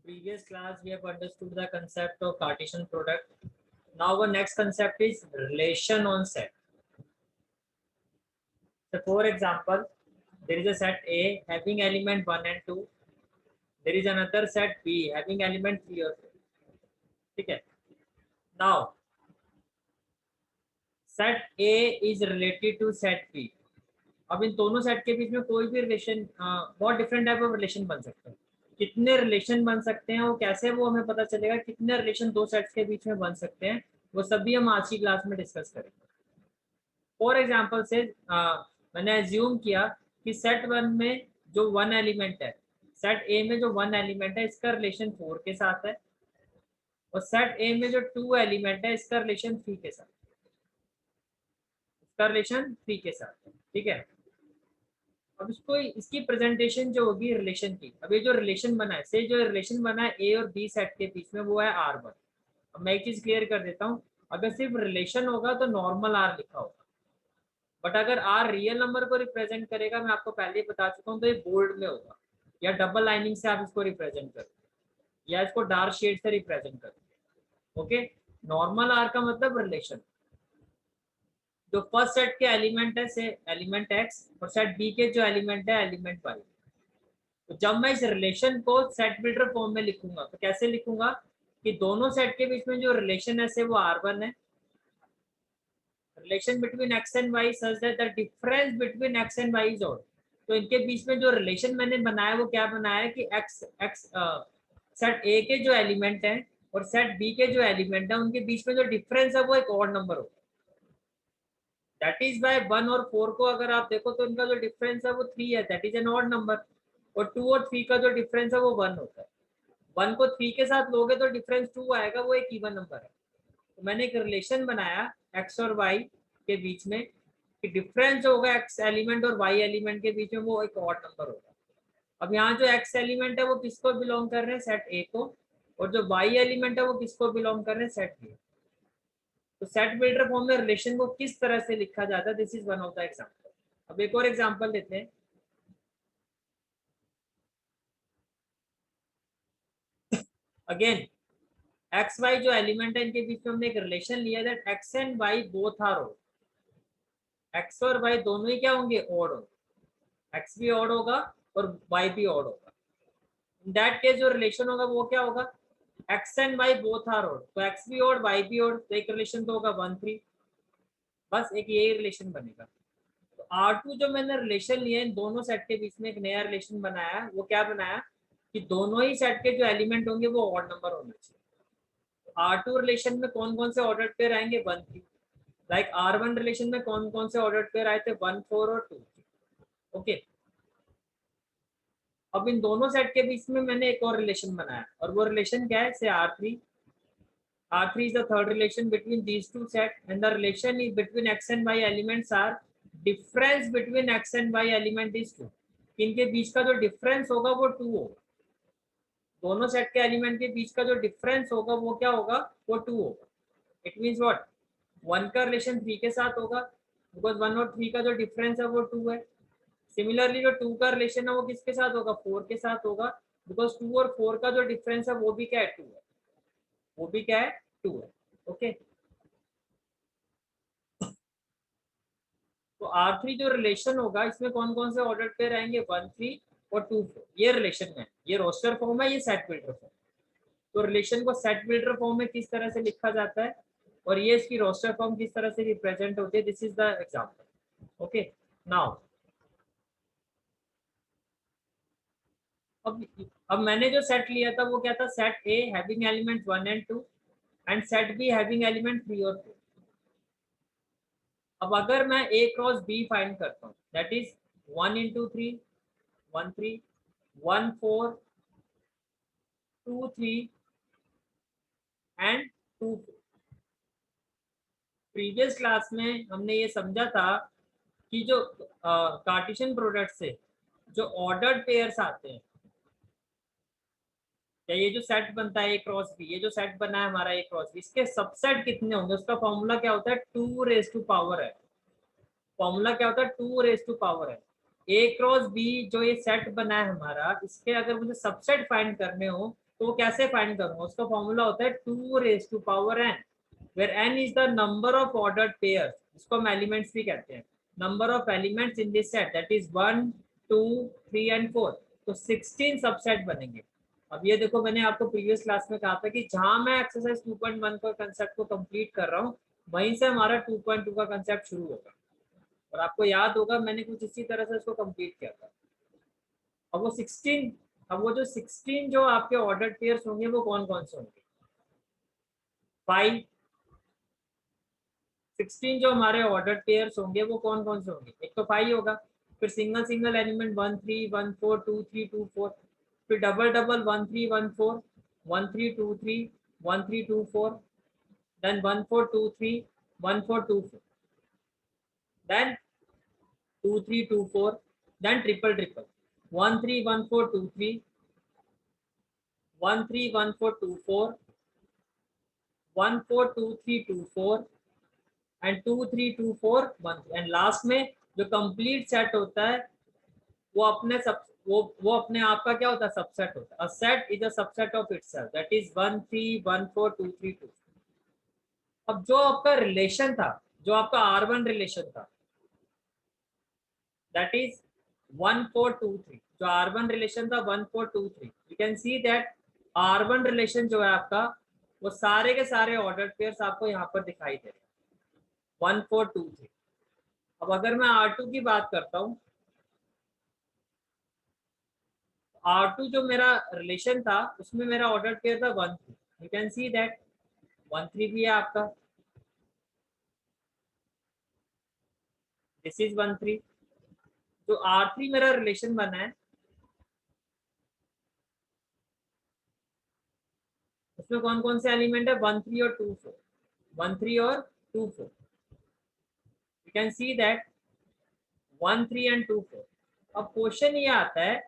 previous class we have understood the concept of Cartesian product. Now our next concept is relation on set. So for example, there is a set A having element 1 and 2. There is another set B having element 3 or 4. Okay. Now set A is related to set B. अब इन दोनों सेट के बीच में कोई भी relation बहुत different type of relation बन सकते हैं. कितने रिलेशन बन सकते हैं वो कैसे वो हमें पता चलेगा. कितने रिलेशन दो सेट्स के बीच में बन सकते हैं वो सभी हम आज की क्लास में डिस्कस करेंगे. फॉर एग्जांपल से मैंने एज्यूम किया कि सेट वन में जो वन एलिमेंट है, सेट ए में जो वन एलिमेंट है इसका रिलेशन 4 के साथ है और सेट ए में जो 2 एलिमेंट है इसका रिलेशन 3 के साथ, इसका रिलेशन 3 के साथ है. ठीक है. अब इसको इसकी प्रेजेंटेशन जो होगी रिलेशन की, अब ये जो रिलेशन बना है से जो रिलेशन बना है ए और बी सेट के बीच में वो है R1. अब मैं एक चीज क्लियर कर देता हूँ, अगर सिर्फ रिलेशन होगा तो नॉर्मल R लिखा होगा, बट अगर R रियल नंबर को रिप्रेजेंट करेगा, मैं आपको पहले ही बता चुका हूँ, तो ये बोल्ड में होगा या डबल लाइनिंग से आप इसको रिप्रेजेंट करें या इसको डार्क शेड से रिप्रेजेंट करें. ओके. नॉर्मल R का मतलब रिलेशन. जो फर्स्ट सेट के एलिमेंट है से एलिमेंट x और सेट बी के जो एलिमेंट है एलिमेंट y. तो जब मैं इस रिलेशन को सेट बिल्डर फॉर्म में लिखूंगा तो कैसे लिखूंगा कि दोनों सेट के बीच में जो रिलेशन है से वो R1 है. Relation between x and y such that the difference between x and y is odd. तो इनके बीच में जो रिलेशन मैंने बनाया वो क्या बनाया है कि सेट ए के जो एलिमेंट है और सेट बी के जो एलिमेंट है उनके बीच में जो डिफरेंस है वो एक ऑड नंबर होगा. दैट इज बाय 1 और 4 को अगर आप देखो तो इनका जो डिफरेंस है वो 3 है, that is an odd number. और 2 और 3 का जो डिफरेंस है वो 1 होता है. 1 को 3 के साथ लोगे तो डिफरेंस 2 आएगा, वो एक इवन नंबर है. तो मैंने एक रिलेशन बनाया x और y के बीच में कि डिफरेंस होगा x एलिमेंट और y एलिमेंट के बीच में वो एक ऑड नंबर होगा. अब यहाँ जो x एलिमेंट है वो किसको बिलोंग कर रहे हैं, सेट ए को, और जो y एलिमेंट है वो किसको बिलोंग कर रहे हैं, सेट बी. तो सेट बिल्डर फॉर्म में रिलेशन को किस तरह से लिखा जाता है, this is one of the example. अब एक और एग्जांपल लेते हैं. अगेन एक्स वाई जो एलिमेंट है इनके बीच में हमने एक रिलेशन लिया that x and y both are odd. X और वाई दोनों ही क्या होंगे, ऑड होंगे. एक्स भी ऑड होगा और वाई भी ऑड होगा. इन दैट केस जो रिलेशन होगा वो क्या होगा, x and y both are odd. तो एक्स भी ऑड वाई भी ऑड, तो एक रिलेशन तो होगा 1 3. बस एक यही रिलेशन बनेगा. तो R2 जो मैंने रिलेशन लिया इन दोनों सेट के बीच में एक नया रिलेशन बनाया, वो क्या बनाया कि दोनों ही सेट के जो एलिमेंट होंगे वो ऑड नंबर होना चाहिए. R2 रिलेशन में कौन कौन से ऑर्डर पेयर आएंगे, 1 3. लाइक R1 रिलेशन में कौन कौन से ऑर्डर पेयर आए थे, 1 4 और 2 3. ओके. अब इन दोनों सेट के बीच में मैंने एक और रिलेशन बनाया और वो रिलेशन क्या है, से R3. R3 is the third relation between these two sets and the relation is between x and y elements are difference between x and y element is 2. इनके बीच का जो डिफरेंस होगा वो 2 होगा. दोनों सेट के एलिमेंट के बीच का जो डिफरेंस होगा वो क्या होगा, वो 2 होगा. इट मींस व्हाट, 1 का रिलेशन 3 के साथ होगा बिकॉज 1 और 3 का जो डिफरेंस है वो 2 है. सिमिलरली जो 2 का रिलेशन है वो किसके साथ होगा, 4 के साथ होगा बिकॉज 2 और 4 का जो डिफरेंस है वो भी क्या है, 2 है. वो भी क्या है, 2 है. ओके. तो R3 जो रिलेशन होगा इसमें कौन कौन से ऑर्डर पेयर आएंगे, 1 3 और 2 4. ये रिलेशन में, ये रोस्टर फॉर्म है, ये सेट बिल्डर फॉर्म. तो रिलेशन को सेट बिल्डर फॉर्म में किस तरह से लिखा जाता है और ये इसकी रोस्टर फॉर्म किस तरह से रिप्रेजेंट होती है, this is the example. Okay. Now अब मैंने जो सेट लिया था वो क्या था, set A having element 1 and 2 and set be having element 3 और 4. अब अगर मैं ए क्रॉस बी फाइंड करता हूँ that is 1 into 3 1 3 1 4 2 3 and 2 4. Previous class में हमने ये समझा था कि जो कार्टेशियन प्रोडक्ट से जो ऑर्डर्ड पेयर्स आते हैं, या ये जो सेट बनता है ए क्रॉस बी, ये जो सेट बना है हमारा ए क्रॉस बी, इसके सबसेट कितने होंगे उसका फॉर्मूला क्या होता है, 2 रेज टू पावर है. फॉर्मूला क्या होता है, 2 रेज टू पावर है. ए क्रॉस बी जो ये सेट बना है हमारा, इसके अगर मुझे सबसेट फाइंड करने हो तो कैसे फाइंड करूंगा, उसका फॉर्मूला होता है 2 raised to power n, where n is the number of ordered pairs, जिसको हम एलिमेंट्स भी कहते हैं, number of elements in this set, that is 1 2 3 and 4, तो 16 सबसेट बनेंगे। अब ये देखो, मैंने आपको प्रीवियस क्लास में कहा था कि जहां मैं एक्सरसाइज 2.1 का कंसेप्ट को कंप्लीट कर रहा हूँ, वहीं से हमारा 2.2 का कंसेप्ट शुरू होगा, और आपको याद होगा मैंने कुछ इसी तरह से उसको कंप्लीट किया था। अब वो 16, अब वो जो 16 जो आपके ऑर्डर पेयर्स होंगे वो कौन कौन से होंगे, 5, 16 जो हमारे ऑर्डर पेयर्स होंगे वो कौन कौन से होंगे, एक तो 5 होगा, फिर सिंगल सिंगल एलिमेंट 1 3 1 4 2 3 2 4, फिर double double 1 3 1 4 1 3 2 3 1 3 2 4, then 1 4 2 3 1 4 2 4, then 2 3 2 4, then triple triple 1 3 1 4 2 3 1 3 1 4 2 4 1 4 2 3 2 4 and 2 3 2 4 1, and last में जो कंप्लीट सेट होता है वो अपने सब वो अपने आप का क्या होता है, सबसेट होता है। A set is a subset of itself, that is 1 3 1 4 2 3 2। अब जो आपका रिलेशन था, जो आपका R1 रिलेशन था, दैट इज 1 4 2 3, जो R1 रिलेशन था 1 4 2 3, you can see that R1 relation जो है आपका, वो सारे के सारे ऑर्डर पेयर्स आपको यहाँ पर दिखाई दे रहे हैं 1 4 2 3। अब अगर मैं R2 की बात करता हूँ, R2 जो मेरा रिलेशन था उसमें मेरा ऑर्डर पेयर था 1 3, यू कैन सी दैट 1 3 भी है आपका, दिस इज 1 3। जो R3 मेरा रिलेशन बना है उसमें कौन कौन से एलिमेंट है, 1 3 और 2 4, 1 3 और 2 4, you can see that 1 3 and 2 4। अब क्वेश्चन ये आता है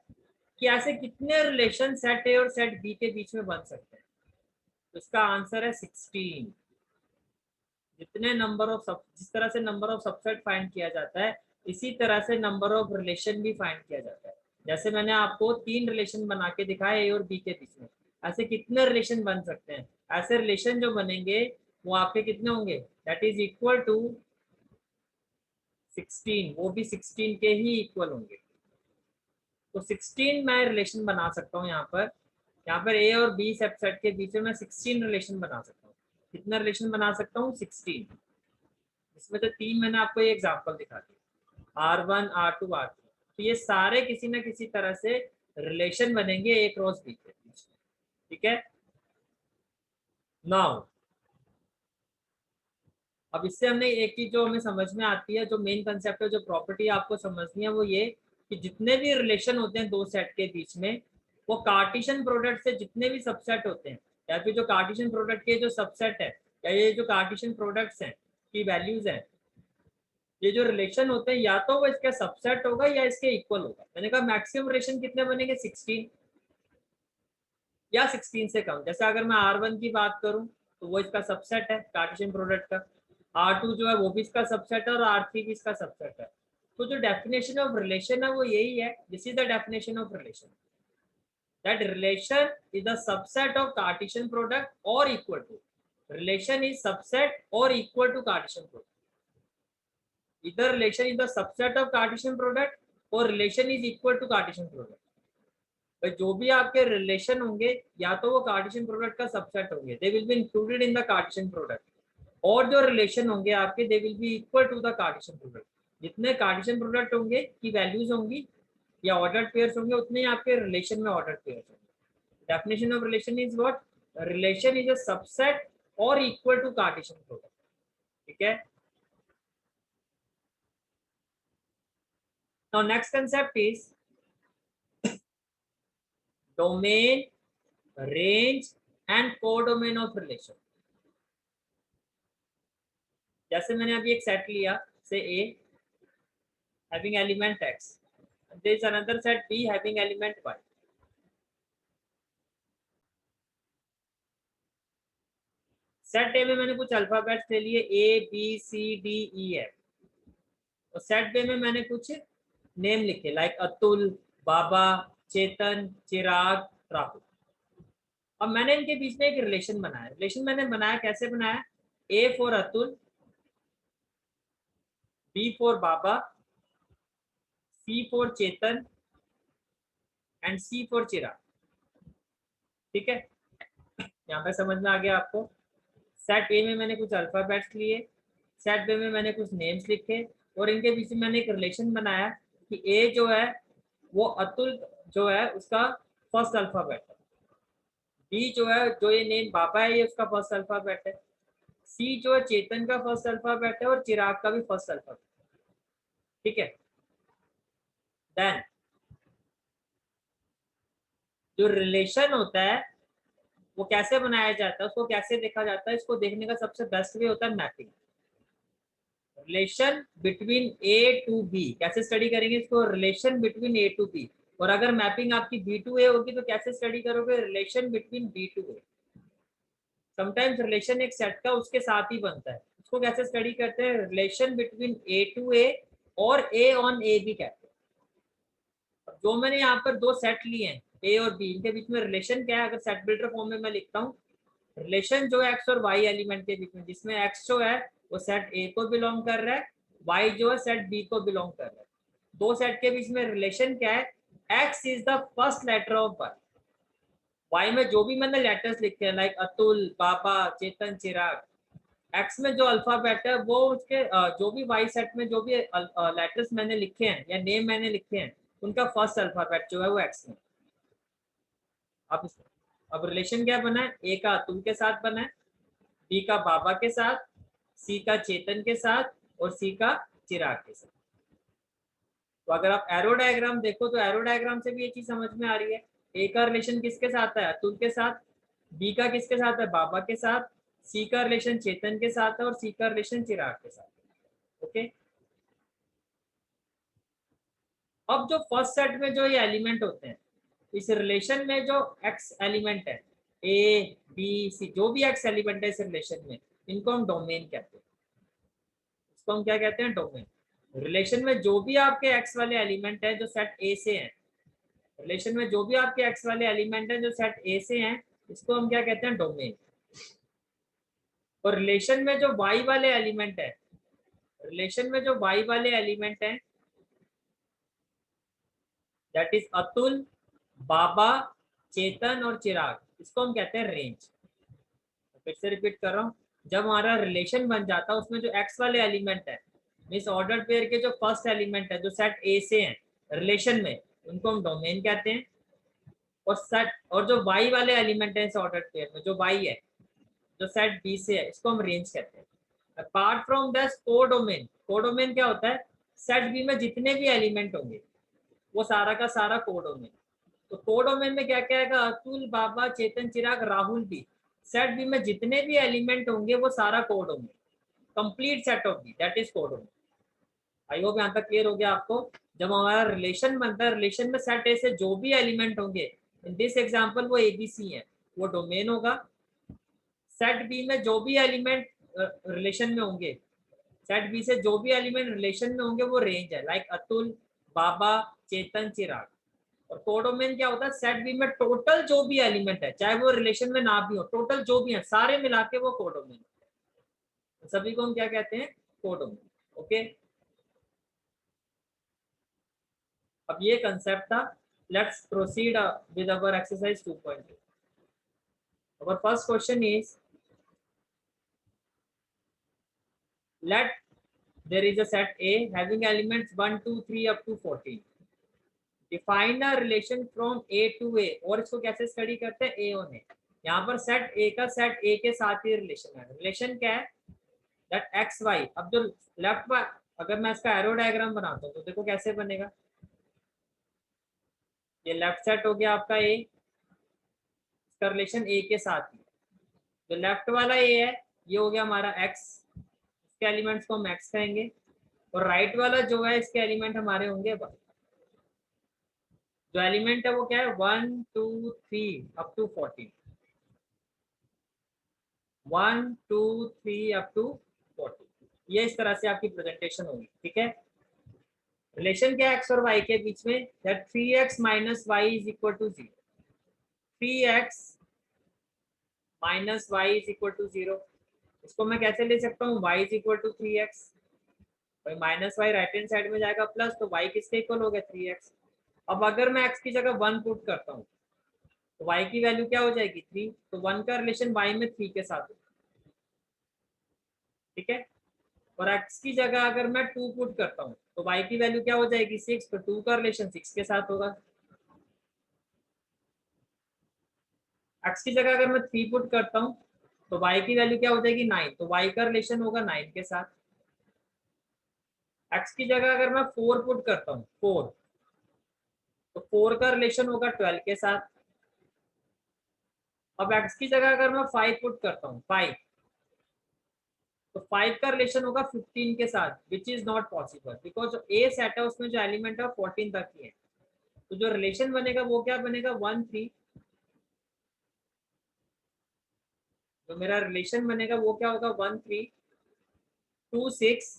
कि ऐसे कितने रिलेशन सेट ए और सेट बी के बीच में बन सकते हैं, तो इसका आंसर है 16। जितने नंबर ऑफ सब, जिस तरह से नंबर ऑफ सबसेट फाइंड किया जाता है, इसी तरह से नंबर ऑफ रिलेशन भी फाइंड किया जाता है। जैसे मैंने आपको 3 रिलेशन बना के दिखाया ए और बी के बीच में, ऐसे कितने रिलेशन बन सकते हैं, ऐसे रिलेशन जो बनेंगे वो आपके कितने होंगे, दैट इज इक्वल टू 16, वो भी 16 के ही इक्वल होंगे। तो 16 मैं रिलेशन बना सकता हूँ यहाँ पर ए और बी सबसेट के बीच में मैं 16 रिलेशन बना सकता हूँ। कितना रिलेशन बना सकता हूँ, 16। इसमें तो 3 मैंने आपको ये एग्जांपल दिखा दिया, R1 R2 R3, तो ये सारे किसी ना किसी तरह से रिलेशन बनेंगे ए क्रॉस बी के बीच में, ठीक है। नाउ अब इससे हमने एक चीज जो हमें समझ में आती है, जो मेन कंसेप्ट है, जो प्रॉपर्टी आपको समझनी है, वो ये कि जितने भी रिलेशन होते हैं दो सेट के बीच में, वो कार्टेशियन प्रोडक्ट से जितने भी सबसेट होते हैं, या फिर जो कार्टेशियन प्रोडक्ट के जो सबसेट है, या ये जो कार्टेशियन प्रोडक्ट्स हैं की वैल्यूज हैं, ये जो रिलेशन होते हैं या तो वो इसका सबसेट होगा या इसके इक्वल होगा। मैंने कहा मैक्सिमम रिलेशन कितने बनेंगे, 16 या 16 से कम। जैसे अगर मैं R1 की बात करूं तो वो इसका सबसेट है कार्टेशियन प्रोडक्ट का, R2 जो है वो भी इसका सबसेट है, और R3 भी इसका सबसेट है। तो जो डेफिनेशन ऑफ रिलेशन है वो यही है, this is the definition of relation, that relation is the subset of Cartesian product और equal to, relation is subset और इक्वल टू कार्टेशियन प्रोडक्ट, इधर relation is the subset of Cartesian product और relation is equal to Cartesian product. भाई जो भी आपके relation होंगे या तो वो कार्टेशियन प्रोडक्ट का सबसेट होंगे, they will be included in the cartesian product, और जो रिलेशन होंगे आपके they will be equal to the cartesian product. जितने कार्टेशियन प्रोडक्ट होंगे की वैल्यूज होंगी या ऑर्डर्ड पेयर्स होंगे, उतने ही आपके रिलेशन में ऑर्डर्ड पेयर्स होंगे। Definition of relation is what, relation is a subset और इक्वल टू कार्टेशियन प्रोडक्ट, ठीक है। Now next concept is domain, range and codomain of relation. जैसे मैंने अभी एक सेट लिया से A having element X, there is another set B having element Y। Set ए में मैंने कुछ अल्फाबेट्स ले लिए ABCDEF, और सेट बी में मैंने कुछ नेम लिखे लाइक अतुल, बाबा, चेतन, चिराग, राहुल। अब मैंने इनके बीच में एक रिलेशन बनाया। रिलेशन मैंने बनाया, कैसे बनाया? A for Atul, B for Baba, C for Chetan and C for Chirag. ठीक है, यहाँ पे समझ में आ गया आपको? सेट ए में मैंने कुछ अल्फाबेट्स लिए, सेट बी में मैंने कुछ नेम्स लिखे, और इनके बीच में मैंने एक रिलेशन बनाया कि ए जो है वो अतुल जो है उसका फर्स्ट अल्फाबेट है, बी जो है, जो ये नेम बाबा है, ये उसका फर्स्ट अल्फाबेट है, सी जो है चेतन का फर्स्ट अल्फाबेट है, और चिराग का भी फर्स्ट अल्फाबेट। ठीक है, देन जो रिलेशन होता है वो कैसे बनाया जाता है, उसको कैसे देखा जाता है, इसको देखने का सबसे बेस्ट वे होता है mapping. Relation between A to B कैसे स्टडी करेंगे इसको? Relation between A to B. और अगर मैपिंग आपकी बी टू ए होगी तो कैसे स्टडी करोगे? Relation between B to A. Sometimes relation एक सेट का उसके साथ ही बनता है, उसको कैसे स्टडी करते हैं? रिलेशन बिटवीन ए टू ए और ए ऑन ए भी कहते हैं। जो मैंने यहाँ पर दो सेट लिए हैं ए और बी, इनके बीच में रिलेशन क्या है? अगर सेट बिल्डर फॉर्म में मैं लिखता हूँ, रिलेशन जो है एक्स और वाई एलिमेंट के बीच में, जिसमें एक्स जो है वो सेट ए को बिलोंग कर रहा है, वाई जो है सेट बी को बिलोंग कर रहा है। दो सेट के बीच में रिलेशन क्या है? X is the first letter of birth. Y में जो भी मैंने लेटर्स लिखे हैं लाइक अतुल, बाबा, चेतन, चिराग, एक्स में जो अल्फाबेट है वो उसके जो भी वाई सेट में जो भी लेटर्स मैंने लिखे हैं या नेम मैंने लिखे हैं, उनका फर्स्ट अल्फाबेट जो है वो एक्स में। अब रिलेशन क्या बना है? ए का अतुल के साथ बना है, बी का बाबा के साथ, सी का चेतन के साथ, और सी का चिराग के साथ। तो अगर आप एरो डायग्राम देखो तो एरो डायग्राम से भी ये चीज समझ में आ रही है। ए का रिलेशन किसके साथ है? अतुल के साथ। बी का किसके साथ है? बाबा के साथ। सी का रिलेशन चेतन के साथ है, और सी का रिलेशन चिराग के साथ। ओके, अब जो फर्स्ट सेट में जो ये एलिमेंट होते हैं, इस रिलेशन में जो एक्स एलिमेंट है, ए बी सी, जो भी एक्स एलिमेंट है इस रिलेशन में, इनको हम डोमेन कहते हैं। इसको हम क्या कहते हैं? डोमेन। रिलेशन में जो भी आपके एक्स वाले एलिमेंट है जो सेट ए से हैं, रिलेशन में जो भी आपके एक्स वाले एलिमेंट है जो सेट ए से हैं, इसको हम क्या कहते हैं? डोमेन। और रिलेशन में जो वाई वाले एलिमेंट है, रिलेशन में जो वाई वाले एलिमेंट है, दैट इज अतुल, बाबा, चेतन और चिराग, इसको हम कहते हैं रेंज। फिर से रिपीट कर रहा हूँ, जब हमारा रिलेशन बन जाता है उसमें जो एक्स वाले एलिमेंट है, मीन्स ऑर्डर पेयर के जो फर्स्ट एलिमेंट है जो सेट ए से हैं रिलेशन में, उनको हम डोमेन कहते हैं। और सेट और जो वाई वाले एलिमेंट है इस ऑर्डर पेयर में, जो वाई है जो सेट बी से है, इसको हम रेंज कहते हैं। Apart from this codomain, codomain क्या होता है? सेट बी में जितने भी एलिमेंट होंगे वो सारा का सारा कोडोमेन। तो कोडोमेन में क्या क्या आएगा? अतुल, बाबा, चेतन, चिराग, राहुल भी। सेट बी में जितने भी एलिमेंट होंगे वो सारा codomain, complete set of B, that is codomain. I hope यहाँ तक क्लियर हो गया आपको? जब हमारा रिलेशन बनता है, रिलेशन में सेट ए से जो भी एलिमेंट होंगे, इन दिस एग्जांपल वो एबीसी है, वो डोमेन होगा। सेट बी में जो भी एलिमेंट रिलेशन में होंगे, सेट बी से जो भी एलिमेंट रिलेशन में होंगे वो रेंज है, लाइक अतुल, बाबा, चेतन, चिराग। और कोडोमेन क्या होता है? सेट बी में टोटल जो भी एलिमेंट है, चाहे वो रिलेशन में ना भी हो, टोटल जो भी है सारे मिला के वो कोडोमेन। तो सभी को हम क्या कहते हैं? कोडोमेन। ओके, अब ये कंसेप्ट था। Let's proceed with our exercise 2.2. Our first question is, let there is a set A having elements 1 2 3 up to 14. Define a relation from A to A. और इसको कैसे स्टडी करते हैं? A on A। यहाँ पर set A का set A के साथ ही रिलेशन है। रिलेशन क्या है? That x y. अब जो लेफ्ट वाई, अगर मैं इसका एरो डायग्राम बनाता हूँ तो देखो कैसे बनेगा। ये लेफ्ट सेट हो गया आपका A, इसका रिलेशन A के साथ ही। जो लेफ्ट वाला A है ये हो गया हमारा X, इसके एलिमेंट्स को हम X कहेंगे। और राइट वाला जो है इसके एलिमेंट हमारे होंगे Y। जो एलिमेंट है वो क्या है? 1 2 3 अप टू 14। 1 2 3 अप टू 14, ये इस तरह से आपकी प्रेजेंटेशन होगी। ठीक है, रिलेशन क्या है एक्स और वाई के बीच में? That 3x minus y is equal to 0। 3x minus y is equal to 0। इसको मैं कैसे ले सकता हूँ, y is equal to 3x। भाई minus y right hand side में जाएगा प्लस, तो y किसके इक्वल हो गया 3x। अब अगर मैं x की जगह 1 पुट करता हूँ तो y की वैल्यू क्या हो जाएगी 3, तो 1 का रिलेशन y में 3 के साथ है, ठीक है। और x की जगह अगर मैं 2 पुट करता हूँ तो y की वैल्यू क्या हो जाएगी 6, तो 2 का रिलेशन 6 के साथ होगा। x की जगह अगर मैं 3 पुट करता हूँ तो y की वैल्यू क्या हो जाएगी 9, तो y का रिलेशन होगा 9 के साथ। x की जगह अगर मैं 4 पुट करता हूँ 4, तो 4 का रिलेशन होगा 12 के साथ। अब x की जगह अगर मैं 5 पुट करता हूँ 5, तो 5 का रिलेशन होगा 15 के साथ, which is not possible because जो ए सेट है उसमें जो एलिमेंट है 14 तक ही है। तो जो रिलेशन बनेगा वो क्या बनेगा 1 3, जो मेरा रिलेशन बनेगा वो क्या होगा 1 3 2 6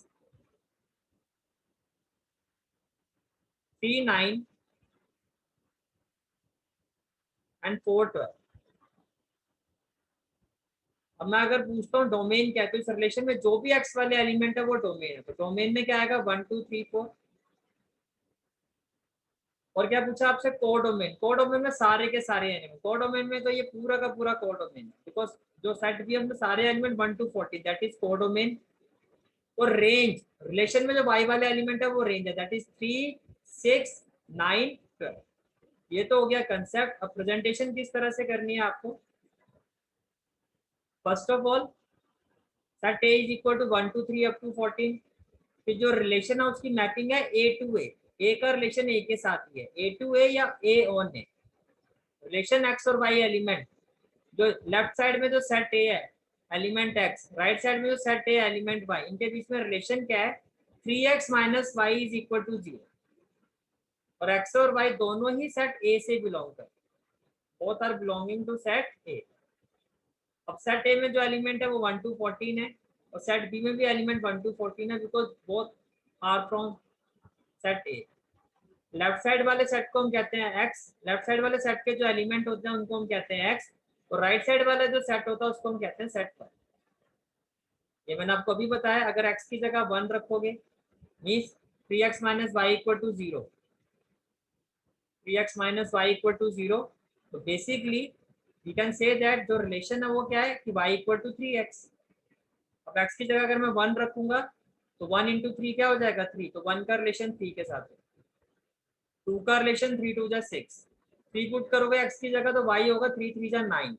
3 9 एंड 4 12। अब मैं अगर पूछता हूँ डोमेन क्या है, तो इस रिलेशन में जो भी एक्स वाले एलिमेंट है वो डोमेन है, तो डोमेन में क्या आएगा 1 2 3 4। और क्या पूछा आपसे, कोडोमेन। कोडोमेन में सारे के सारे एलिमेंट, कोडोमेन में तो ये पूरा का पूरा कोडोमेन है, बिकॉज जो सेट भी है सारे element 1 to 14 that is codomain. और रेंज, रिलेशन में जो वाई वाले एलिमेंट है वो रेंज है, दैट इज 3 6 9 12। ये तो हो गया कंसेप्ट। अब प्रेजेंटेशन किस तरह से करनी है आपको, first of all set A is equal to 1 2 3 up to 14। फिर जो रिलेशन है उसकी मैपिंग है ए टू ए का रिलेशन ए के साथ ही है, ए टू ए या ए ऑन ए। रिलेशन एक्स और वाई एलिमेंट, जो लेफ्ट साइड में जो सेट ए है एलिमेंट एक्स, राइट साइड में जो सेट ए एलिमेंट वाई, इनके बीच में रिलेशन क्या है 3x minus y is equal to 0। और एक्स और वाई दोनों ही सेट ए से बिलोंग करते, both are belonging to set A. अब सेट ए में जो एलिमेंट है वो 1 to 14 है, और सेट बी में भी एलिमेंट 1 to 14 है, because both are from set A. Left side वाले सेट को हम कहते हैं एक्स, लेफ्ट साइड वाले सेट के जो एलिमेंट होते हैं उनको हम कहते हैं एक्स, और राइट साइड वाला जो सेट होता है उसको हम कहते हैं सेट वाई। ये मैंने आपको अभी बताया, अगर एक्स की जगह 1 रखोगे means 3x minus y equal to 0, 3x minus y equal to 0। तो basically you can say that जो रिलेशन है वो क्या है कि y इक्वल टू 3x। अब x की जगह अगर मैं 1 रखूंगा तो 1 इंटू 3 क्या हो जाएगा 3, तो 1 का रिलेशन 3 के साथ है, 2 का रिलेशन 3 2 जा 6, 3 पुट करोगे x की जगह तो y होगा 3 3 जा 9,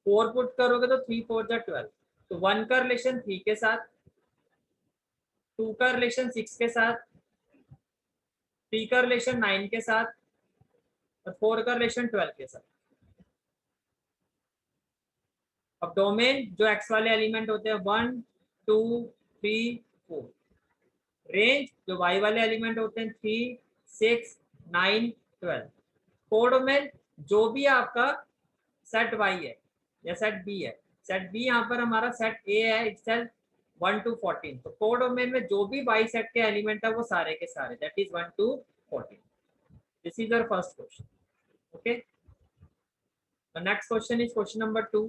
4 पुट करोगे तो 3 4 जा 12। तो 1 का रिलेशन 3 के साथ, 2 का रिलेशन 6 के साथ, 3 का रिलेशन 9 के साथ, और 4 का रिलेशन 12 के साथ। अब डोमेन जो एक्स वाले एलिमेंट होते हैं 1 2 3 4, रेंज जो वाई वाले एलिमेंट होते हैं 3 6 9 12। कोडोमेन जो भी आपका सेट वाई है या सेट बी है, सेट बी यहाँ पर हमारा सेट ए है इटसेल्फ 1 to 14, तो कोडोमेन में जो भी वाई सेट के एलिमेंट है वो सारे के सारे that is 1 to 14। This is our first question. Okay, the next question is question number 2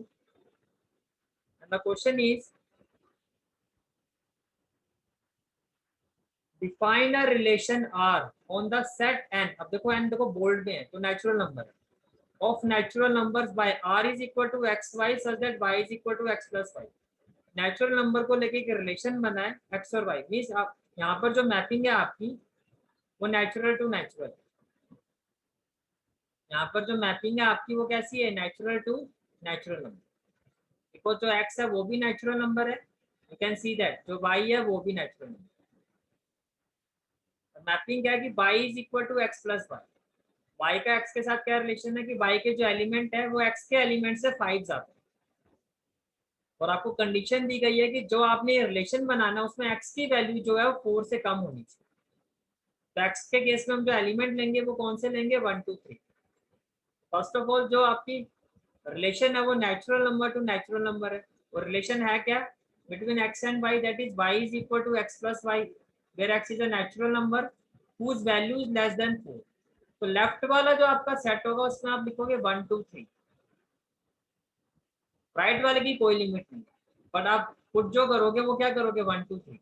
and the question is define a relation R on the set n। अब देखो n देखो bold में है तो नेचुरल नंबर है, of natural numbers by R is equal to x y such that y is equal to x plus y। Natural number को लेके एक रिलेशन बना है x और y, मीन्स आप यहाँ पर जो मैपिंग है आपकी वो नेचुरल टू नेचुरल, यहाँ पर जो मैपिंग है आपकी वो कैसी है natural to natural number. Because जो x है वो भी नेचुरल नंबर है, यू कैन सी दैट जो y है वो भी नेचुरल नंबर। मैपिंग क्या है कि y is equal to x plus y, y का x के साथ क्या रिलेशन है कि y के जो एलिमेंट है वो x के एलिमेंट से 5 ज्यादा है, और आपको कंडीशन दी गई है कि जो आपने रिलेशन बनाना उसमें x की वैल्यू जो है वो 4 से कम होनी चाहिए। तो x के केस में हम जो एलिमेंट लेंगे वो कौन से लेंगे 1 2 3। फर्स्ट ऑफ ऑल जो आपकी रिलेशन है वो natural number to natural number है, और रिलेशन है क्या between x and y, that is y is equal to x plus y, where x is a natural number whose value is less than 4। तो left वाला जो आपका set होगा उसमें आप लिखोगे 1 2 3, राइट वाले की कोई लिमिट नहीं, बट आप पुट जो करोगे वो क्या करोगे 1 2 3।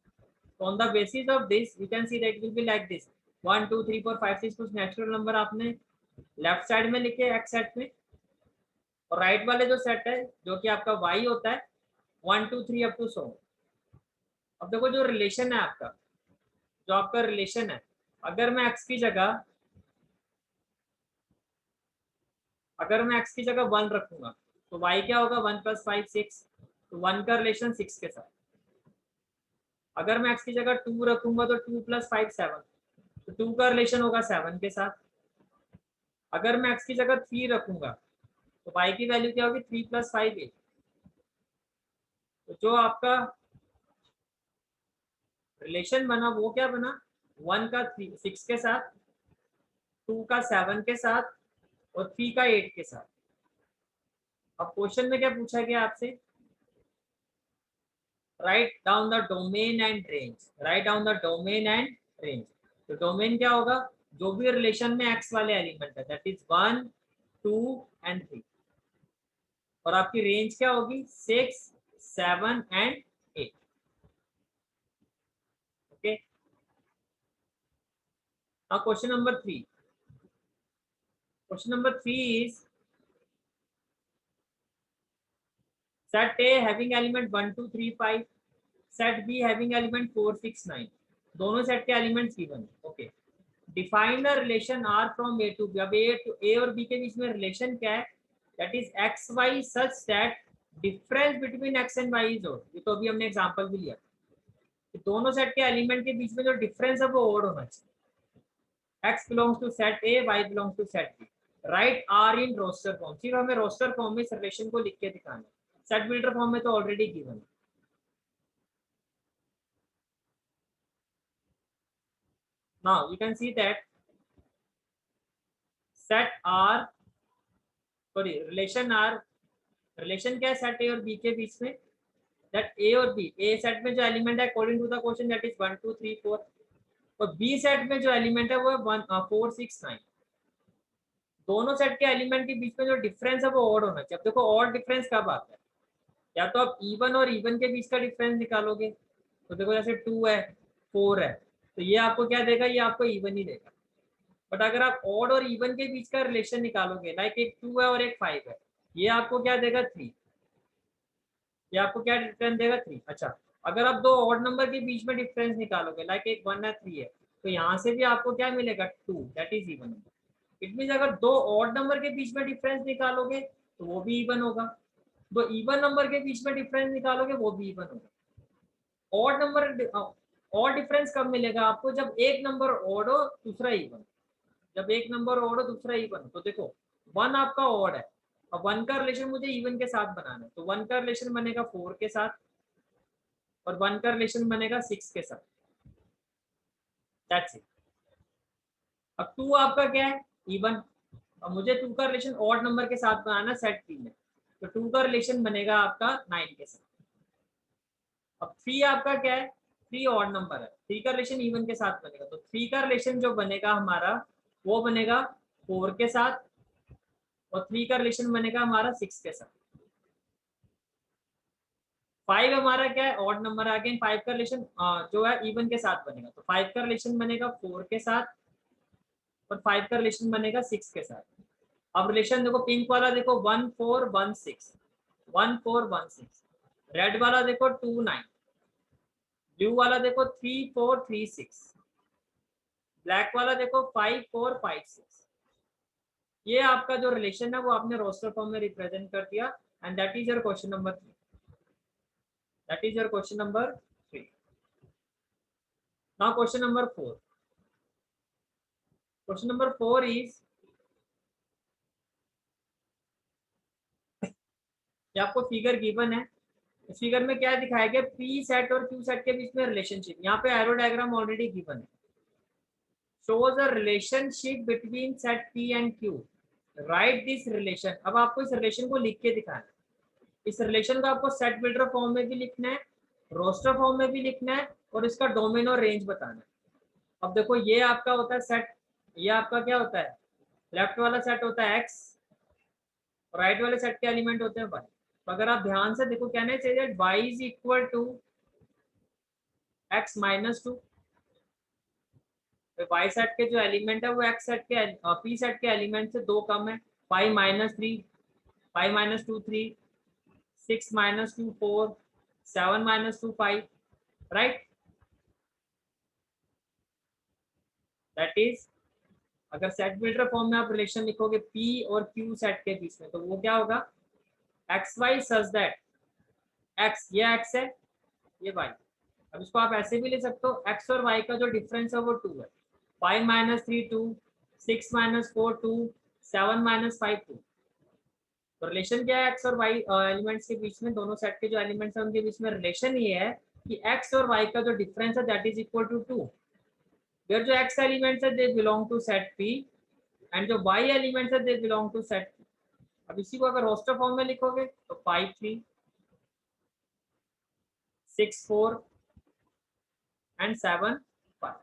तो on the basis of this you can see that will be like this 1 2 3 4 5 6 कुछ नेचुरल नंबर आपने लेफ्ट साइड में लिखे एक्स सेट में, और राइट वाले जो सेट है जो कि आपका वाई होता है 1 2 3 अप टू सो। अब देखो जो रिलेशन है आपका, जो आपका रिलेशन है, अगर मैं एक्स की जगह अगर मैं x की जगह 1 रखूंगा तो y क्या होगा 1 + 5 6, तो 1 का रिलेशन 6 के साथ। अगर मैं x की जगह 2 रखूंगा तो 2 + 5 7, तो 2 का रिलेशन होगा 7 के साथ। अगर मैं x की जगह 3 रखूंगा तो y की वैल्यू क्या होगी 3 + 5 8। तो जो आपका रिलेशन बना वो क्या बना 1 का 6 के साथ, 2 का 7 के साथ और 3 का 8 के साथ। अब क्वेश्चन में क्या पूछा गया आपसे, write down the domain and range, write down the domain and range. तो डोमेन क्या होगा, जो भी रिलेशन में एक्स वाले एलिमेंट है दैट इज 1 2 एंड 3, और आपकी रेंज क्या होगी 6 7 and 8। Okay, now question number 3। Question number 3 is set A having element 1 2 3 5, set B having element 4 6 9, दोनों सेट के एलिमेंट्स गिवन है। Okay, define the relation R from A to B. अब A और बी के बीच में रिलेशन क्या है, that is x y such that difference between x and y is odd. ये तो अभी हमने एग्जांपल भी लिया कि दोनों सेट के एलिमेंट के बीच में जो डिफरेंस है वो ओड होना चाहिए। X belongs to set A, y belongs to set B. Right R in roster form, सिर्फ हमें रोस्टर फॉर्म में इस रिलेशन को लिख के दिखाना है, सेट बिल्डर फॉर्म में तो ऑलरेडी गिवन है। Now you can see that set R, sorry relation R, relation क्या है सेट ए और बी के बीच में, दैट ए और बी, ए सेट में जो एलिमेंट है according to the question that is 1 2 3 4, और बी सेट में जो एलिमेंट है वो है 1 4 6 9। दोनों सेट के एलिमेंट के बीच में जो डिफरेंस है वो ऑड होना चाहिए। अब देखो ऑड डिफरेंस कब आता है, या तो आप इवन और इवन के बीच का डिफरेंस निकालोगे, तो देखो जैसे 2 है 4 है, तो ये आपको क्या देगा, ये आपको इवन ही देगा। बट अगर आप ऑड और इवन के बीच का रिलेशन निकालोगे, लाइक एक 2 है और एक 5 है, ये आपको क्या देगा 3, ये आपको क्या डिफरेंस देगा 3। अच्छा, अगर आप दो ऑड नंबर के बीच में डिफरेंस निकालोगे, लाइक एक 1 है 3 है, तो यहाँ से भी आपको क्या मिलेगा 2, that is even. It mean अगर दो ऑड नंबर के बीच में डिफरेंस निकालोगे तो वो भी इवन होगा, दो इवन नंबर के बीच में डिफरेंस निकालोगे वो भी इवन होगा। ऑड नंबर, ऑड डिफरेंस कब मिलेगा आपको, जब एक नंबर ऑड हो दूसरा इवन, जब एक नंबर ऑड हो दूसरा इवन। तो देखो 1 आपका ऑड है, अब 1 का रिलेशन मुझे इवन के साथ बनाना है, तो 1 का रिलेशन बनेगा 4 के साथ और 1 का रिलेशन बनेगा 6 के साथ, दैट्स इट। अब 2 आपका क्या है इवन, अब मुझे 2 का रिलेशन ऑड नंबर के साथ बनाना सेट 3 में, तो 2 का रिलेशन बनेगा आपका 9 के साथ। अब 3 आपका क्या है, 3 ऑड नंबर है, 3 का रिलेशन इवन के साथ बनेगा, तो 3 का रिलेशन जो बनेगा हमारा वो बनेगा 4 के साथ, और 3 का रिलेशन बनेगा हमारा 6 के साथ। 5 हमारा क्या है ऑड नंबर, अगेन 5 का रिलेशन जो है इवन के साथ बनेगा, तो 5 का रिलेशन बनेगा 4 के साथ और 5 का रिलेशन बनेगा 6 के साथ। अब रिलेशन देखो, पिंक वाला देखो 1 4 1 6, 1 4 1 6, रेड वाला देखो 2 9, ब्लू वाला देखो 3 4 3 6, ब्लैक वाला देखो 5 4 5 6। ये आपका जो रिलेशन है वो आपने रोस्टर फॉर्म में रिप्रेजेंट कर दिया, and that is your question number 3, that is your question number 3। Now question number 4, question number 4 is, ये आपको फिगर गिवन है, इस फिगर में क्या दिखाया गया, पी सेट और क्यू सेट के बीच में रिलेशनशिप, यहाँ पे एरो डायग्राम ऑलरेडी गिवन है, shows a relationship between set P and Q, write this relation। अब आपको इस रिलेशन को लिख के दिखाना है, इस रिलेशन को आपको सेट बिल्डर फॉर्म में भी लिखना है, रोस्टर फॉर्म में भी लिखना है, और इसका डोमेन और रेंज बताना है। अब देखो ये आपका होता है सेट, ये आपका क्या होता है, लेफ्ट वाला सेट होता है एक्स, राइट वाले सेट के एलिमेंट होते हैं वाई। तो अगर आप ध्यान से देखो कहना चाहिए y is equal to x minus two. y सेट के जो एलिमेंट है वो x सेट के p सेट के एलिमेंट से दो कम है। 5 minus 3, 5 minus 2 3, 6 minus 2 4, 7 minus 2 5, right. That is अगर सेट बिल्डर फॉर्म में आप रिलेशन लिखोगे p और q सेट के बीच में, तो वो क्या होगा, x y such that x, ये x है, ये y। अब इसको आप ऐसे भी ले सकते हो, x और y का जो डिफरेंस है वो 2 है। 5 माइनस 3 2, 6 माइनस 4 2, 7 माइनस 5 2। तो रिलेशन क्या है x और y एलिमेंट्स के बीच में, दोनों सेट के जो एलिमेंट्स हैं उनके बीच में रिलेशन ये है कि x और y का जो डिफरेंस है that is equal to 2। Where जो x एलिमेंट्स है they belong to set p and जो y एलिमेंट्स है they belong to set p। अब इसी को अगर रोस्टर फॉर्म में लिखोगे तो 5 3, 6 4 एंड 7 5।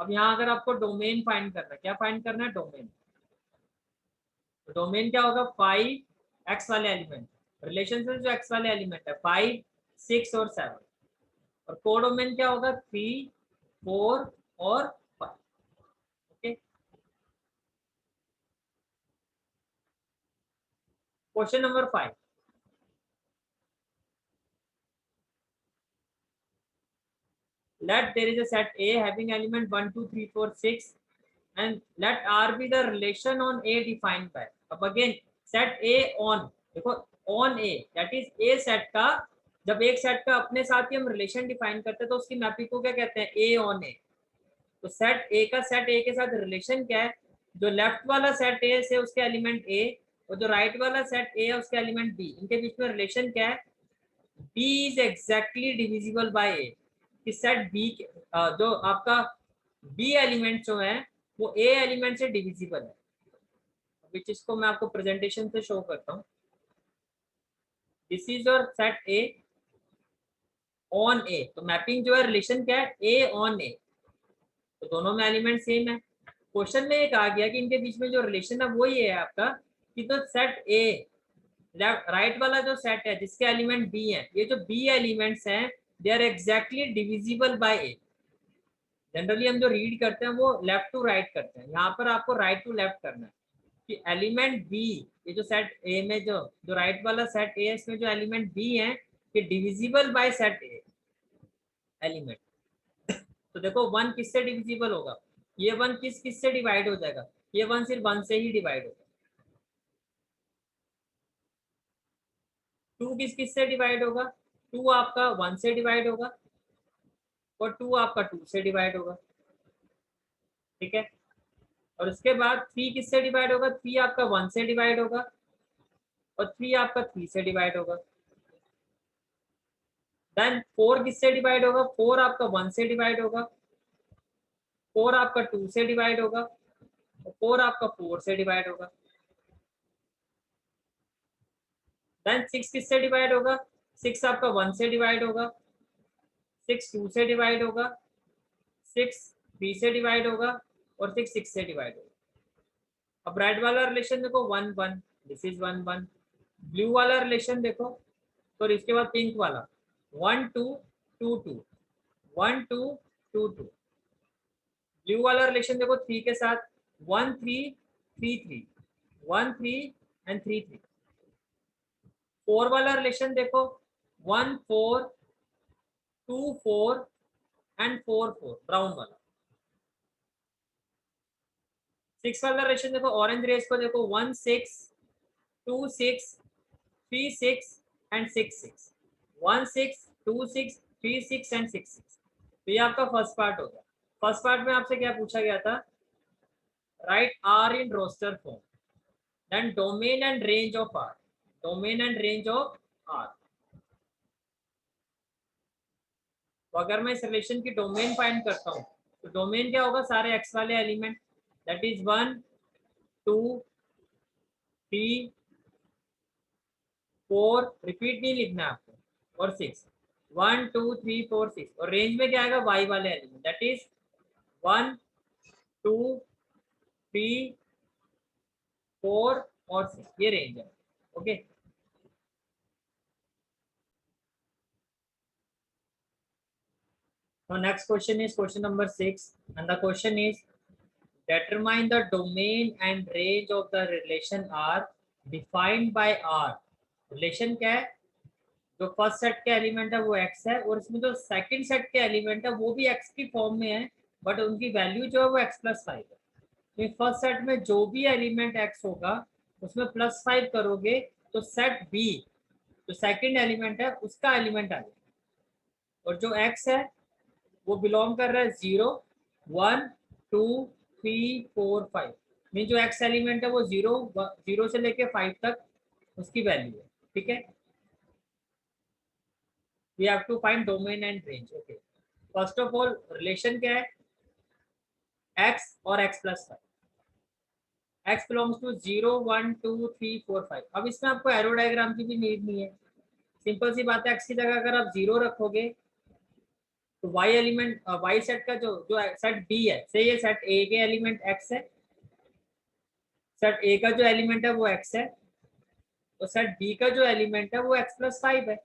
अब यहाँ अगर आपको डोमेन फाइंड करना है, क्या फाइंड करना है, डोमेन। तो डोमेन क्या होगा, 5 एक्स वाले एलिमेंट, रिलेशन से जो एक्स वाले एलिमेंट है 5 6 और 7, और को डोमेन क्या होगा 3 4 और 5। Okay, question number 5, let there is a set A having element 1 2 3 4 6 and let R be the relation on A defined by। अब अगेन सेट A on, देखो on A that is A set का, जब एक set का अपने साथ ही हम relation define करते हैं तो उसकी मैपिंग को क्या कहते हैं, A on A। तो सेट A का सेट A के साथ रिलेशन क्या है, जो लेफ्ट वाला सेट A से उसके एलिमेंट A और जो राइट वाला सेट A है उसके एलिमेंट B, इनके बीच में रिलेशन क्या है, B is exactly divisible by A। कि सेट B जो आपका B एलिमेंट जो है वो A एलिमेंट से डिविजिबल है, विच इसको मैं आपको प्रेजेंटेशन से शो करता हूँ। This is your set A on A, तो मैपिंग जो है रिलेशन क्या है, A ऑन A, तो दोनों में एलिमेंट सेम है। क्वेश्चन में एक आ गया कि इनके बीच में जो रिलेशन है वो ये है आपका कि तो सेट A राइट वाला जो सेट है जिसके एलिमेंट B है, ये जो B एलिमेंट्स हैं they are exactly divisible by A। Generally हम जो रीड करते हैं वो लेफ्ट टू राइट करते हैं, यहाँ पर आपको राइट टू लेफ्ट करना है कि एलिमेंट B, ये जो सेट A में जो जो राइट वाला सेट A है इसमें जो एलिमेंट B है ये divisible by set A element. तो देखो वन किससे डिविजिबल होगा, ये वन किस किस से डिवाइड हो जाएगा, ये वन सिर्फ वन से ही डिवाइड होगा। टू किस किस से डिवाइड होगा, टू आपका वन से डिवाइड होगा और टू आपका टू से डिवाइड होगा, ठीक है। और उसके बाद थ्री किससे डिवाइड होगा, थ्री आपका वन से डिवाइड होगा और थ्री आपका थ्री से डिवाइड होगा। देन फोर किससे डिवाइड होगा, फोर आपका वन से डिवाइड होगा, फोर आपका टू से डिवाइड होगा और फोर आपका फोर से डिवाइड होगा। देन सिक्स किससे डिवाइड होगा, सिक्स आपका वन से डिवाइड होगा, सिक्स टू से डिवाइड होगा, सिक्स थ्री से डिवाइड होगा और सिक्स सिक्स से डिवाइड होगा। अब राइट वाला रिलेशन देखो one one, this is one one. Blue वाला रिलेशन देखो, तो इसके बाद पिंक वाला one two two two, one two two two. Blue वाला रिलेशन देखो थ्री के साथ one three three three, one three and three three. Four वाला रिलेशन देखो one four two four and four four, brown वाला। Six वाला relation देखो orange रेस को देखो one six two six three six and six six, one six two six three six and six six. तो ये आपका फर्स्ट पार्ट हो गया। फर्स्ट पार्ट में आपसे क्या पूछा गया था, right R in roster form, then domain and range of R, domain and range of R. तो अगर मैं इस रिलेशन की डोमेन फाइंड करता हूँ तो डोमेन क्या होगा, सारे एक्स वाले element, that is one two three four, repeat नहीं लिखना है आपको, और six, one two three four six. और रेंज में क्या आएगा, वाई वाले element, that is one two three four और सिक्स, ये रेंज है। Okay, Now next question is question number 6, and the question is determine the domain and range of the relation R defined by R. Relation क्या है? जो first set के element है वो x है, और इसमें जो सेकंड सेट के एलिमेंट है वो भी x की फॉर्म में है, बट उनकी वैल्यू जो है वो x+5 है। तो फर्स्ट सेट में जो भी एलिमेंट x होगा उसमें +5 करोगे तो सेट B जो सेकंड एलिमेंट है उसका एलिमेंट आ जाएगा, और जो x है वो बिलोंग कर रहा है 0 1 2 3 4 5, मीन जो x एलिमेंट है वो 0 से लेके 5 तक उसकी वैल्यू है। ठीक है, we have to find domain and range. Okay, first of all relation क्या है? x और x+5, x belongs to 0 1 2 3 4 5। अब इसमें आपको एरो डायग्राम की भी नीड नहीं है, सिंपल सी बात है, x की जगह अगर आप 0 रखोगे तो y एलिमेंट y सेट का जो जो सेट b है, से ये सेट a के एलिमेंट x है, सेट a का जो एलिमेंट है वो x है, तो सेट b का जो एलिमेंट है वो x+5 है।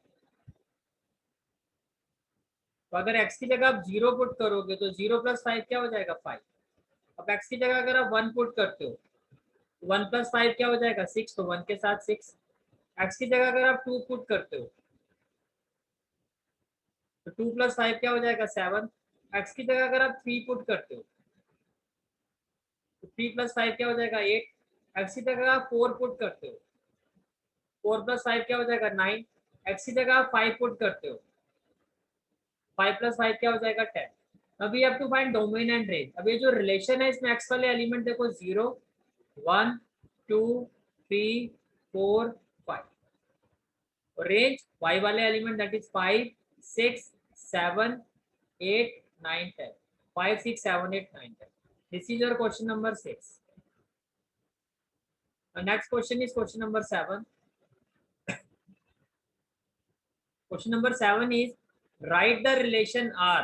तो अगर x की जगह आप 0 पुट करोगे तो 0+5 क्या हो जाएगा 5। अब x की जगह अगर आप 1 पुट करते हो 1+5 क्या हो जाएगा 6, तो 1 के साथ 6। x की जगह अगर आप 2 पुट करते हो तो 2+5 क्या हो जाएगा 7। x की जगह अगर आप 3 पुट करते हो तो 3+5 क्या हो जाएगा 8। x की जगह आप 4 पुट करते हो 4+5 क्या हो जाएगा 9। x की जगह आप 5 पुट करते हो 5+5 क्या हो जाएगा 10। अभी have to find domain and range. अब ये जो रिलेशन है इसमें x वाले एलिमेंट देखो 0 1 2 3 4 5, और रेंज y वाले element that is 5 6 7 8 9 10, 5 6 7 8 9 10। This is your question number 6। Next question is question number 7। Question number 7 is right the relation R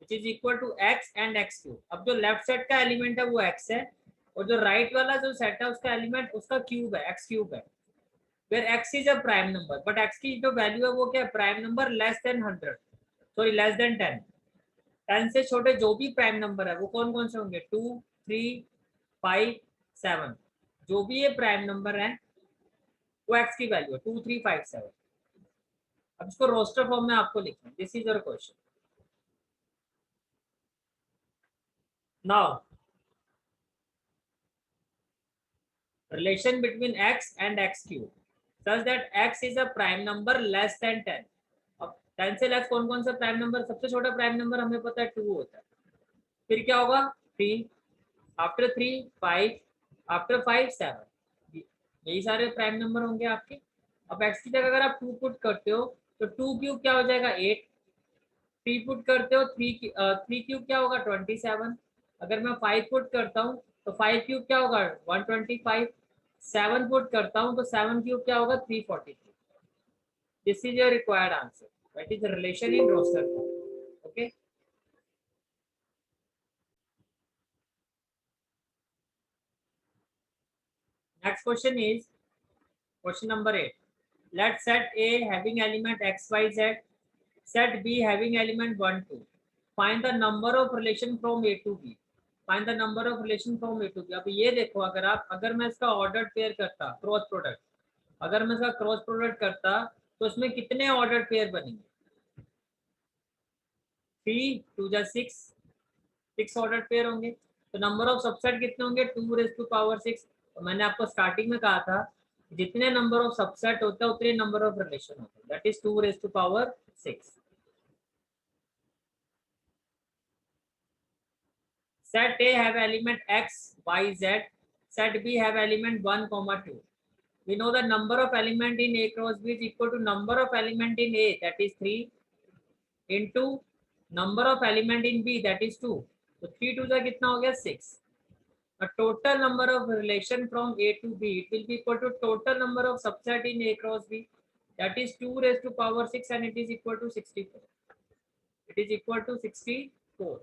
which is equal to x and x3। अब जो left set का element है वो x है, और जो right वाला जो सेट है उसका एलिमेंट उसका क्यूब है, x³ है, where x is a prime number, but x की जो वैल्यू है वो क्या है, prime number less than 100, sorry less than 10। 10 से छोटे जो भी प्राइम नंबर है वो कौन कौन से होंगे 2 3 5 7, जो भी ये प्राइम नंबर है वो x की वैल्यू है 2 3 5 7। अब इसको रोस्टर फॉर्म में आपको लिखना है। This is your question. Now relation between x and x³ such that x is a prime number less than 10। अब 10 से लेस कौन कौन सा प्राइम नंबर, सबसे छोटा प्राइम नंबर हमें पता है 2 होता है, फिर क्या होगा 3, आफ्टर 3 5, आफ्टर 5 7, यही सारे प्राइम नंबर होंगे आपके। अब x की जगह अगर आप 2 पुट करते हो तो 2³ क्या हो जाएगा 8, 3 पुट करते हो 3³ क्या होगा 27, अगर मैं 5 पुट करता हूँ तो 5³ क्या होगा 125, 7 पुट करता हूँ तो 7³ क्या होगा 343। This is your required answer, that is relation in roster form. Okay, next question is question number 8। Let set A having element x y z, set B having element 1 2, find the number of relation from A to B। Find the number of relation from A to B. अब ये देखो, अगर मैं इसका order pair करता, cross product, अगर मैं इसका क्रॉस प्रोडक्ट करता तो इसमें कितने ऑर्डर पेयर बनेंगे 3 2 जा 6 ऑर्डर पेयर होंगे। तो नंबर ऑफ सबसेट कितने होंगे 2⁻6। तो मैंने आपको स्टार्टिंग में कहा था जितने नंबर ऑफ सबसेट होता है उतने नंबर ऑफ रिलेशन होते हैं, that is 2⁻6। Set A have element x, y, z. Set B have element 1, 2। We know the number of element in A cross B is equal to number of element in A, that is 3, into number of element in B, that is 2। तो 3 2 का कितना हो गया 6। A total number of relation from A to B, it will be equal to total number of subset in A cross B, that is 2⁻6, and it is equal to 64। It is equal to 64।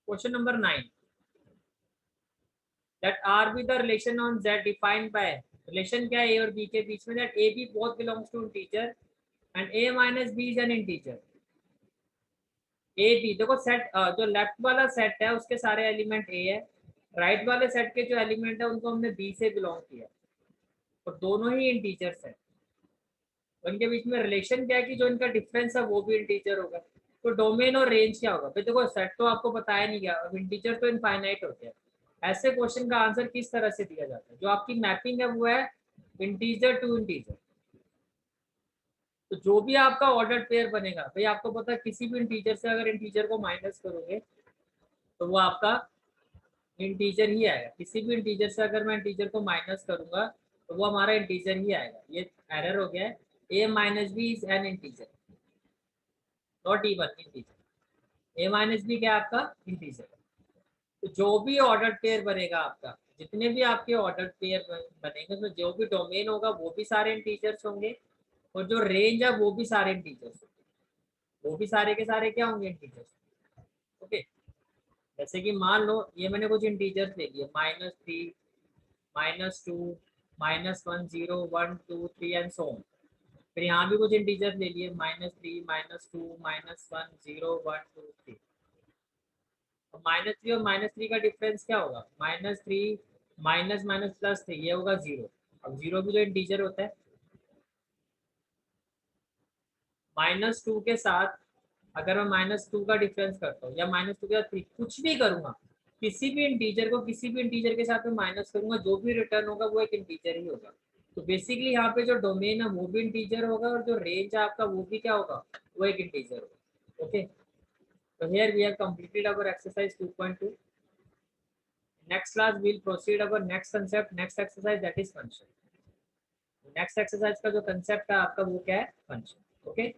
Question number 9. Let R be the relation on Z defined by relation क्या है A और B के बीच में, that A B both belongs to integer and A minus B is an integer. A B देखो set जो left वाला set है उसके सारे एलिमेंट ए है, राइट वाले सेट के जो एलिमेंट है उनको हमने बी से बिलोंग किया और दोनों ही इंटीजर्स है। उनके बीच में रिलेशन क्या है कि जो इनका डिफरेंस है वो भी इंटीजर होगा। तो डोमेन और रेंज क्या होगा भाई, देखो सेट तो आपको बताया नहीं गया, अब इंटीजर तो इनफाइनाइट होते हैं। ऐसे क्वेश्चन का आंसर किस तरह से दिया जाता है, जो आपकी मैपिंग है वो है इंटीजर टू इंटीजर। तो जो भी आपका ऑर्डर पेयर बनेगा भाई, आपको पता है किसी भी इंटीजर से अगर इंटीजर को माइनस करोगे तो वो आपका इंटीजर ही आएगा। किसी भी इंटीजर से अगर मैं इंटीजर को माइनस करूंगा तो वो हमारा इंटीजर ही आएगा। ये एरर हो गया है, a minus B is an integer not even integer. A minus b क्या है आपका इंटीजर। तो जो भी ऑर्डर पेयर बनेगा आपका, जितने भी आपके ऑर्डर पेयर बनेंगे तो जो भी डोमेन होगा वो भी सारे इंटीजर्स होंगे और जो रेंज है वो भी सारे इंटीजर्स होंगे, वो भी सारे के सारे क्या होंगे इंटीजर्स। ओके, जैसे कि मान लो ये मैंने कुछ इंटीजर्स ले लिए, -3 -2 -1 0 1 2 3 एंड सो ऑन। फिर यहाँ भी कुछ इंटीजर्स ले लिए, -3 -2 -1 0 1 2 3। -3 और -3 का डिफरेंस क्या होगा, -3 माइनस माइनस प्लस 3 ये होगा 0। अब 0 भी तो इंटीजर होता है। -2 के साथ अगर मैं -2 का डिफरेंस करता हूँ या -2 के साथ 3 कुछ भी करूंगा, किसी भी इंटीजर को किसी भी इंटीजर के साथ मैं माइनस करूंगा, जो भी रिटर्न होगा वो एक इंटीजर ही होगा। तो बेसिकली यहाँ पे जो डोमेन है वो भी इंटीजर होगा और जो रेंज है आपका वो भी क्या होगा, वो एक इंटीजर होगा। Okay, so here we have completed our exercise 2.2. Next class we'll proceed our next concept, next exercise, that is function. Next exercise का जो कंसेप्ट है आपका वो क्या है, फंक्शन। ओके।